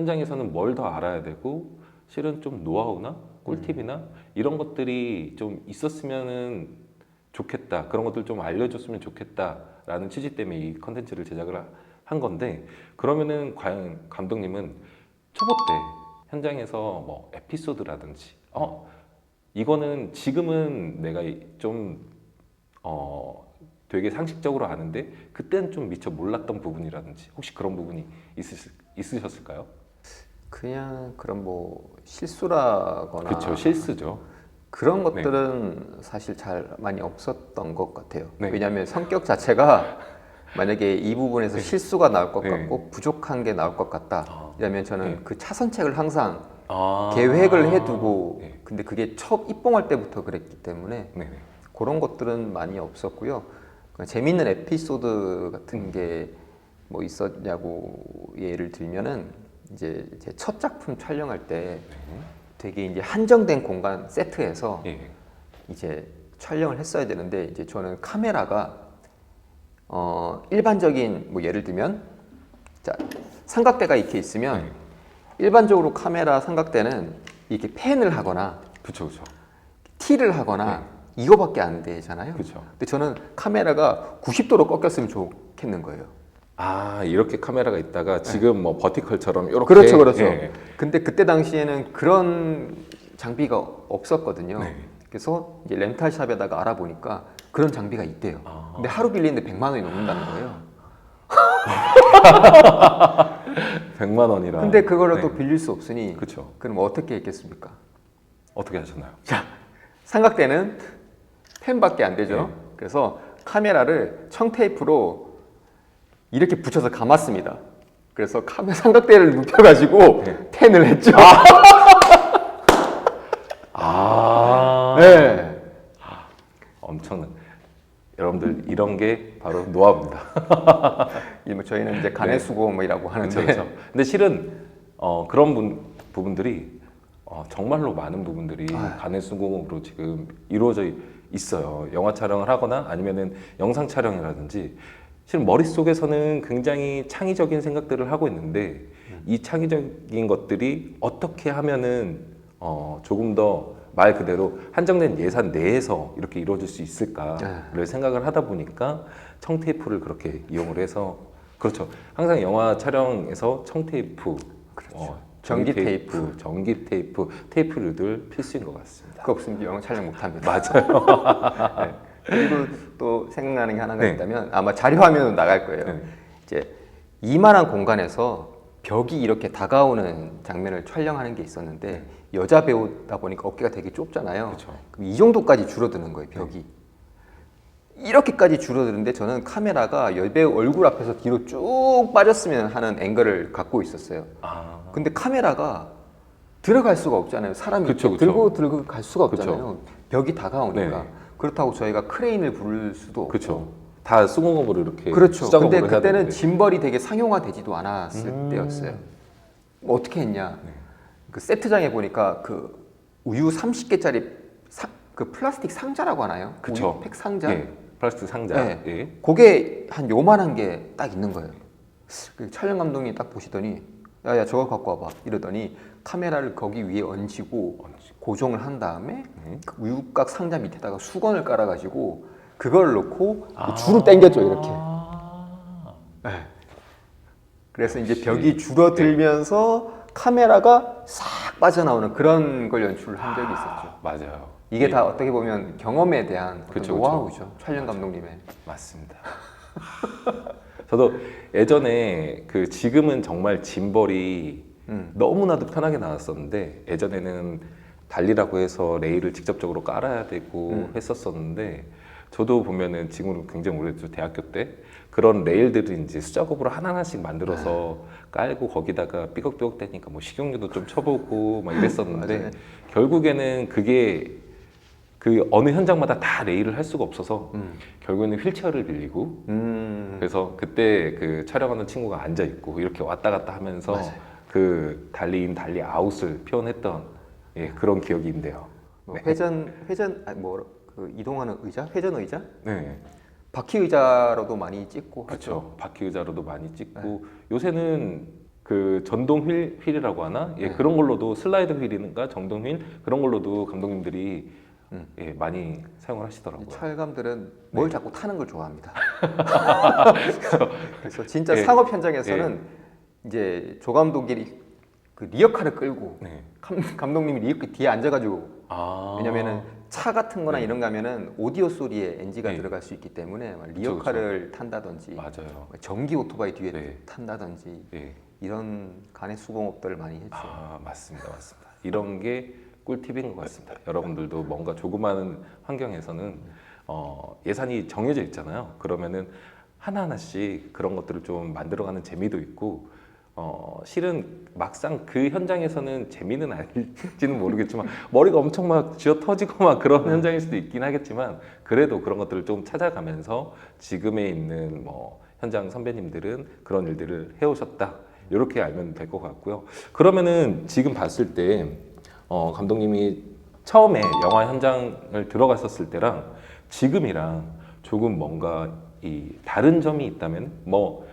현장에서는 뭘 더 알아야 되고 실은 좀 노하우나 꿀팁이나 이런 것들이 좀 있었으면은 좋겠다. 그런 것들 좀 알려줬으면 좋겠다라는 취지 때문에 이 컨텐츠를 제작을 한 건데 그러면은 과연 감독님은 초보 때 현장에서 뭐 에피소드라든지 이거는 지금은 내가 좀 되게 상식적으로 아는데 그때는 좀 미처 몰랐던 부분이라든지 혹시 그런 부분이 있으셨을까요? 그냥 그런 뭐 실수라거나 그렇죠, 실수죠. 그런 것들은 사실 잘 많이 없었던 것 같아요. 네. 왜냐하면 성격 자체가 만약에 이 부분에서 실수가 나올 것 네. 같고 부족한 게 나올 것 같다. 이러면 저는 네. 그 차선책을 항상 계획을 해두고 근데 그게 첫 입봉할 때부터 그랬기 때문에 네. 그런 것들은 많이 없었고요. 재밌는 에피소드 같은 게 뭐 있었냐고 예를 들면은 이제 제 첫 작품 촬영할 때 되게 이제 한정된 공간 세트에서 이제 촬영을 했어야 되는데 이제 저는 카메라가 일반적인 뭐 예를 들면 자 삼각대가 이렇게 있으면 일반적으로 카메라 삼각대는 이렇게 팬을 하거나 그렇죠, 그렇죠. 틸을 하거나 이거밖에 안 되잖아요. 그렇죠. 근데 저는 카메라가 90도로 꺾였으면 좋겠는 거예요. 이렇게 카메라가 있다가 지금 뭐 버티컬처럼 이렇게 그렇죠, 그렇죠. 근데 그때 당시에는 그런 장비가 없었거든요. 그래서 이제 렌탈샵에다가 알아보니까 그런 장비가 있대요. 근데 하루 빌리는데 100만 원이 넘는다는 거예요. 100만 원이라. 근데 그걸로 또 빌릴 수 없으니 그렇죠. 그럼 어떻게 했겠습니까? 어떻게 하셨나요? 자, 삼각대는 펜밖에 안 되죠. 그래서 카메라를 청테이프로 이렇게 붙여서 감았습니다. 그래서 삼각대를 눕혀가지고 펜을 했죠. 네. 엄청난. 여러분들 이런 게 바로 노하우입니다. 뭐 저희는 이제 간해수공이라고 하는데. 그렇죠. 근데 실은 그런 부분들이 정말로 많은 부분들이 간해수공으로 지금 이루어져 있어요. 영화 촬영을 하거나 아니면은 영상 촬영이라든지 실은 머릿속에서는 굉장히 창의적인 생각들을 하고 있는데 이 창의적인 것들이 어떻게 하면은 조금 더 말 그대로 한정된 예산 내에서 이렇게 이루어질 수 있을까를 생각을 하다 보니까 청테이프를 그렇게 이용을 해서 그렇죠. 항상 영화 촬영에서 청테이프, 전기 테이프, 테이프류들 필수인 것 같습니다. 그거 없으면 영화 촬영 못합니다. 맞아요. 네. 그리고 또 생각나는 게 하나가 있다면 아마 자료 화면으로 나갈 거예요. 이제 이만한 공간에서 벽이 이렇게 다가오는 장면을 촬영하는 게 있었는데 여자 배우다 보니까 어깨가 되게 좁잖아요. 그럼 이 정도까지 줄어드는 거예요, 벽이. 이렇게까지 줄어드는데 저는 카메라가 여배우 얼굴 앞에서 뒤로 쭉 빠졌으면 하는 앵글을 갖고 있었어요. 근데 카메라가 들어갈 수가 없잖아요. 사람이 들고 갈 수가 없잖아요. 벽이 다가오니까. 그렇다고 저희가 크레인을 부를 수도 없고. 다 수공업으로 이렇게 그렇죠. 근데 해야 그때는 되는데. 짐벌이 되게 상용화되지도 않았을 때였어요. 어떻게 했냐? 그 세트장에 보니까 그 우유 30개짜리 그 플라스틱 상자라고 하나요? 그쵸. 우유 팩 상자? 플라스틱 상자. 네. 그게 한 요만한 게 딱 있는 거예요. 그 촬영 감독님이 딱 보시더니 야 저거 갖고 와봐 이러더니 카메라를 거기 위에 얹히고 고정을 한 다음에 그 우유곽 상자 밑에다가 수건을 깔아가지고 그걸 넣고 줄을 당겼죠 이렇게. 네. 그래서 이제 벽이 줄어들면서 카메라가 싹 빠져나오는 그런 걸 연출을 한 적이 있었죠. 맞아요. 이게 다 어떻게 보면 경험에 대한 노하우죠. 촬영 감독님의. 맞습니다. 저도 예전에 지금은 정말 짐벌이 너무나도 편하게 나왔었는데 예전에는 달리라고 해서 레일을 직접적으로 깔아야 되고 했었었는데 저도 보면은 지금은 굉장히 오래됐죠. 대학교 때 그런 레일들을 이제 수작업으로 하나하나씩 만들어서 깔고 거기다가 삐걱삐걱 대니까 뭐 식용유도 좀 쳐보고 막 이랬었는데 결국에는 그게 그 어느 현장마다 다 레일을 할 수가 없어서 결국에는 휠체어를 빌리고 그래서 그때 그 촬영하는 친구가 앉아 있고 이렇게 왔다 갔다 하면서 그 달리인 달리 아웃을 표현했던 그런 기억이 있네요. 뭐 회전 그 이동하는 의자? 회전 의자? 네. 바퀴 의자로도 많이 찍고 그렇죠. 바퀴 의자로도 많이 찍고 요새는 그 전동 휠이라고 하나? 예, 네. 그런 걸로도 슬라이드 휠인가 전동 휠 그런 걸로도 감독님들이 예, 많이 사용을 하시더라고요. 철감들은 뭘 네. 자꾸 타는 걸 좋아합니다. 그래서 진짜 예. 상업 현장에서는 이제 조감독이 그 리어카를 끌고 네. 감독님이 리어카 뒤에 앉아가지고 아. 왜냐면은 차 같은 거나 네. 이런 거 하면은 오디오 소리에 NG가 네. 들어갈 수 있기 때문에 막 그쵸, 리어카를 탄다든지 맞아요. 전기 오토바이 뒤에 네. 탄다든지 예. 이런 간의 수공업들을 많이 했죠. 아, 맞습니다. 맞습니다. 이런 게 꿀팁인 것 같습니다. 여러분들도 뭔가 조그마한 환경에서는 예산이 정해져 있잖아요. 그러면은 하나하나씩 그런 것들을 좀 만들어가는 재미도 있고 실은 막상 그 현장에서는 재미는 아닐지는 모르겠지만 머리가 엄청 막 쥐어 터지고 막 그런 현장일 수도 있긴 하겠지만 그래도 그런 것들을 좀 찾아가면서 지금에 있는 뭐 현장 선배님들은 그런 일들을 해오셨다. 이렇게 알면 될 것 같고요. 그러면은 지금 봤을 때 감독님이 처음에 영화 현장을 들어갔었을 때랑 지금이랑 조금 뭔가 이 다른 점이 있다면 뭐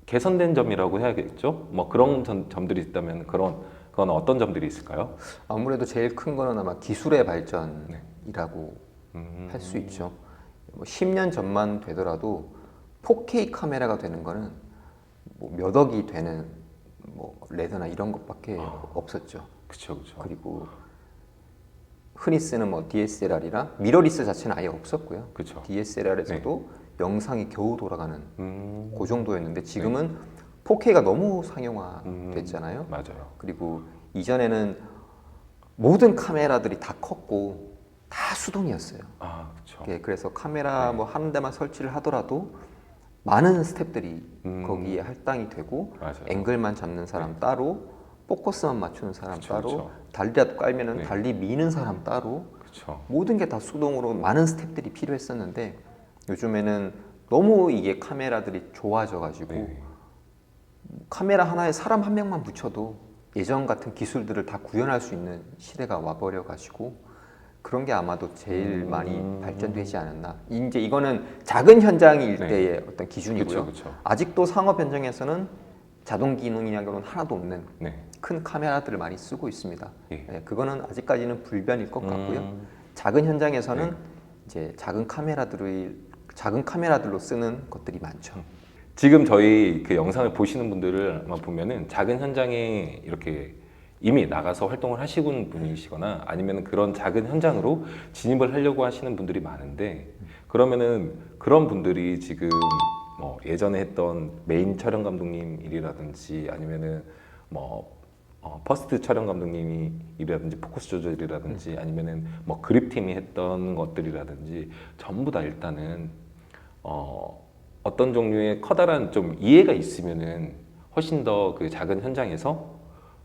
개선된 점이라고 해야겠죠? 뭐 그런 점들이 있다면 그건 어떤 점들이 있을까요? 아무래도 제일 큰 거는 아마 기술의 발전이라고 할 수 있죠. 뭐 10년 전만 되더라도 4K 카메라가 되는 거는 뭐 몇 억이 되는 뭐 레드나 이런 것밖에 없었죠. 그렇죠, 그렇죠. 그리고 흔히 쓰는 뭐 DSLR이나 미러리스 자체는 아예 없었고요. 그렇죠. DSLR에서도 영상이 겨우 돌아가는 그 정도였는데 지금은 네. 4K가 너무 상용화됐잖아요. 맞아요. 그리고 이전에는 모든 카메라들이 다 컸고 다 수동이었어요. 아, 그렇죠. 예, 그래서 카메라 뭐 한 대만 설치를 하더라도 많은 스태프들이 거기에 할당이 되고 맞아요. 앵글만 잡는 사람 따로, 포커스만 맞추는 사람 그쵸, 따로, 그쵸. 달리라도 깔면은 네. 달리 미는 사람 따로, 그렇죠. 모든 게 다 수동으로 많은 스태프들이 필요했었는데 요즘에는 너무 이게 카메라들이 좋아져가지고 네. 카메라 하나에 사람 한 명만 붙여도 예전 같은 기술들을 다 구현할 수 있는 시대가 와버려가지고 그런 게 아마도 제일 많이 발전되지 않았나. 이제 이거는 작은 현장일 네. 때의 어떤 기준이고요. 그쵸, 그쵸. 아직도 상업 현장에서는 자동 기능이라고는 하나도 없는 네. 큰 카메라들을 많이 쓰고 있습니다. 예. 예, 그거는 아직까지는 불변일 것 같고요. 음. 작은 현장에서는 네. 이제 작은 카메라들로 쓰는 것들이 많죠. 지금 저희 그 영상을 보시는 분들을 아마 보면은 작은 현장에 이렇게 이미 나가서 활동을 하시는 분이시거나 아니면 그런 작은 현장으로 진입을 하려고 하시는 분들이 많은데 그러면은 그런 분들이 지금 뭐 예전에 했던 메인 촬영 감독님 일이라든지 아니면은 뭐 퍼스트 촬영 감독님이 일이라든지 포커스 조절이라든지 아니면은 뭐 그립팀이 했던 것들이라든지 전부 다 일단은 어떤 종류의 커다란 좀 이해가 있으면은 훨씬 더 그 작은 현장에서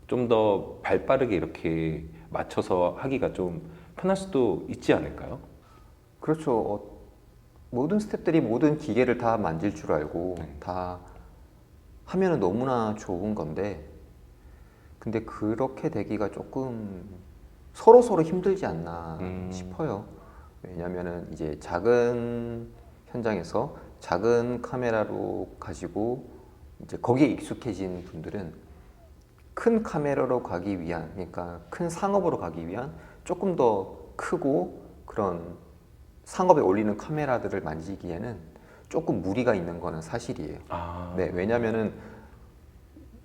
좀 더 발빠르게 이렇게 맞춰서 하기가 좀 편할 수도 있지 않을까요? 그렇죠. 모든 스태프들이 모든 기계를 다 만질 줄 알고 네. 다 하면은 너무나 좋은 건데 근데 그렇게 되기가 조금 서로 힘들지 않나 싶어요. 왜냐면은 이제 작은 현장에서 작은 카메라로 가지고 이제 거기에 익숙해진 분들은 큰 카메라로 가기 위한, 그러니까 큰 상업으로 가기 위한 조금 더 크고 그런 상업에 올리는 카메라들을 만지기에는 조금 무리가 있는 거는 사실이에요. 아, 네, 왜냐면은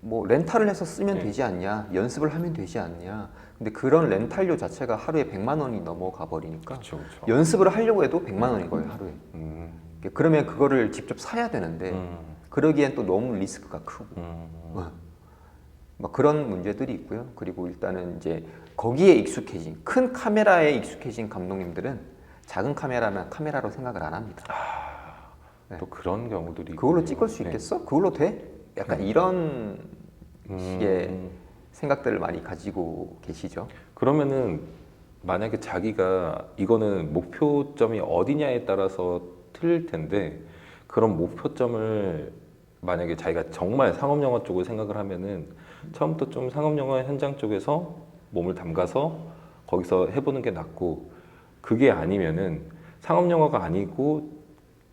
뭐 렌탈을 해서 쓰면 네. 되지 않냐, 연습을 하면 되지 않냐. 근데 그런 렌탈료 자체가 하루에 100만 원이 넘어가 버리니까 그렇죠, 그렇죠. 연습을 하려고 해도 100만 원인 거예요, 하루에. 그러면 그거를 직접 사야 되는데 그러기엔 또 너무 리스크가 크고 막 그런 문제들이 있고요. 그리고 일단은 이제 거기에 익숙해진 큰 카메라에 익숙해진 감독님들은 작은 카메라는 카메라로 생각을 안 합니다. 네. 또 그런 경우들이 그걸로 있군요. 찍을 수 네. 있겠어? 그걸로 돼? 약간 이런 식의 생각들을 많이 가지고 계시죠. 그러면은 만약에 자기가 이거는 목표점이 어디냐에 따라서 틀릴 텐데 그런 목표점을 만약에 자기가 정말 상업영화 쪽을 생각을 하면은 처음부터 좀 상업영화 현장 쪽에서 몸을 담가서 거기서 해보는 게 낫고 그게 아니면은 상업영화가 아니고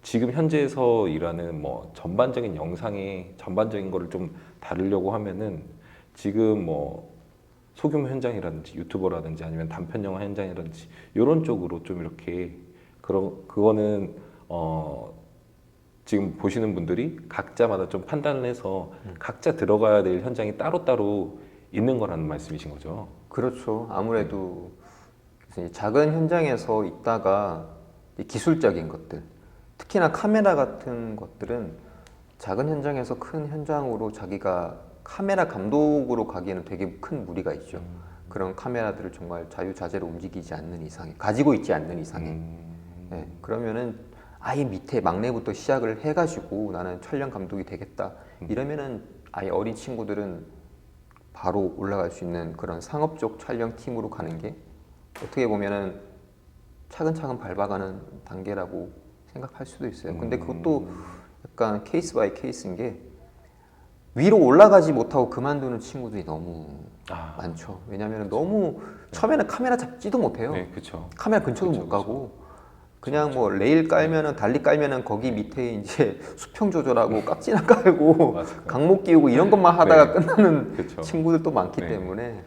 지금 현재에서 일하는 뭐 전반적인 영상의 전반적인 거를 좀 다루려고 하면은 지금 뭐 소규모 현장이라든지 유튜버라든지 아니면 단편 영화 현장이라든지 이런 쪽으로 좀 이렇게 그거는 지금 보시는 분들이 각자마다 좀 판단을 해서 각자 들어가야 될 현장이 따로따로 있는 거라는 말씀이신 거죠. 그렇죠. 아무래도 그래서 작은 현장에서 있다가 이 기술적인 것들, 특히나 카메라 같은 것들은 작은 현장에서 큰 현장으로 자기가 카메라 감독으로 가기에는 되게 큰 무리가 있죠. 그런 카메라들을 정말 자유자재로 움직이지 않는 이상에, 가지고 있지 않는 이상에. 네, 그러면은 아예 밑에 막내부터 시작을 해가지고 나는 촬영 감독이 되겠다. 이러면은 아예 어린 친구들은 바로 올라갈 수 있는 그런 상업적 촬영팀으로 가는 게 어떻게 보면은 차근차근 밟아가는 단계라고 생각할 수도 있어요. 근데 그것도 약간 케이스 바이 케이스인 게 위로 올라가지 못하고 그만두는 친구들이 너무 많죠. 왜냐하면 너무 처음에는 카메라 잡지도 못해요. 네, 그렇죠. 카메라 근처도 못 가고 그냥 뭐 레일 깔면은 달리 깔면은 거기 밑에 이제 수평 조절하고 깍지나 깔고 맞아요. 강목 끼우고 이런 것만 하다가 네. 끝나는 그쵸. 친구들도 많기 네. 때문에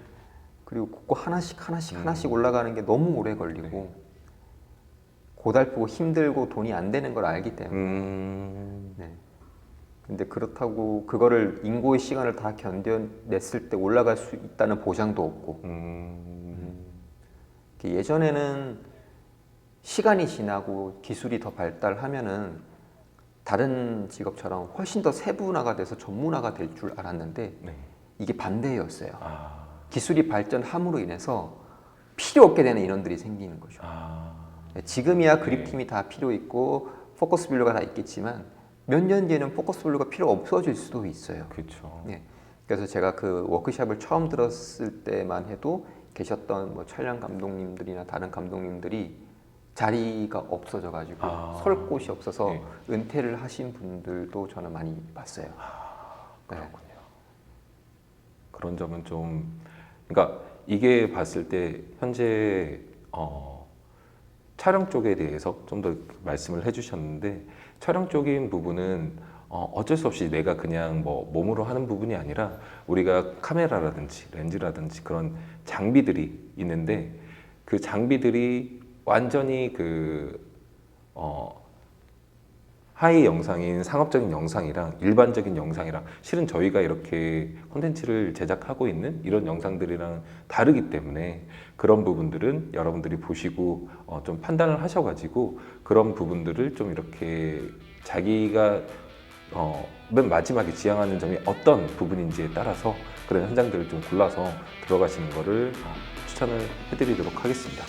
그리고 그거 하나씩 올라가는 게 너무 오래 걸리고 고달프고 힘들고 돈이 안 되는 걸 알기 때문에 네. 근데 그렇다고 그거를 인고의 시간을 다 견뎌냈을 때 올라갈 수 있다는 보장도 없고 예전에는 시간이 지나고 기술이 더 발달하면은 다른 직업처럼 훨씬 더 세분화가 돼서 전문화가 될 줄 알았는데 네. 이게 반대였어요. 기술이 발전함으로 인해서 필요 없게 되는 인원들이 생기는 거죠. 지금이야 그립팀이 다 필요 있고 포커스 뷰러가 다 있겠지만 몇 년 뒤에는 포커스 뷰러가 필요 없어질 수도 있어요. 그렇죠. 네. 그래서 제가 그 워크숍을 처음 들었을 때만 해도 계셨던 뭐 촬영 감독님들이나 다른 감독님들이 자리가 없어져가지고 설 곳이 없어서 네. 은퇴를 하신 분들도 저는 많이 봤어요. 그렇군요. 그런 점은 좀, 그러니까 이게 봤을 때 현재 촬영 쪽에 대해서 좀 더 말씀을 해주셨는데 촬영 쪽인 부분은 어쩔 수 없이 내가 그냥 뭐 몸으로 하는 부분이 아니라 우리가 카메라라든지 렌즈라든지 그런 장비들이 있는데 그 장비들이 완전히 하이 영상인 상업적인 영상이랑 일반적인 영상이랑 실은 저희가 이렇게 콘텐츠를 제작하고 있는 이런 영상들이랑 다르기 때문에 그런 부분들은 여러분들이 보시고 좀 판단을 하셔가지고 그런 부분들을 좀 이렇게 자기가 맨 마지막에 지향하는 점이 어떤 부분인지에 따라서 그런 현장들을 좀 골라서 들어가시는 거를 추천을 해드리도록 하겠습니다.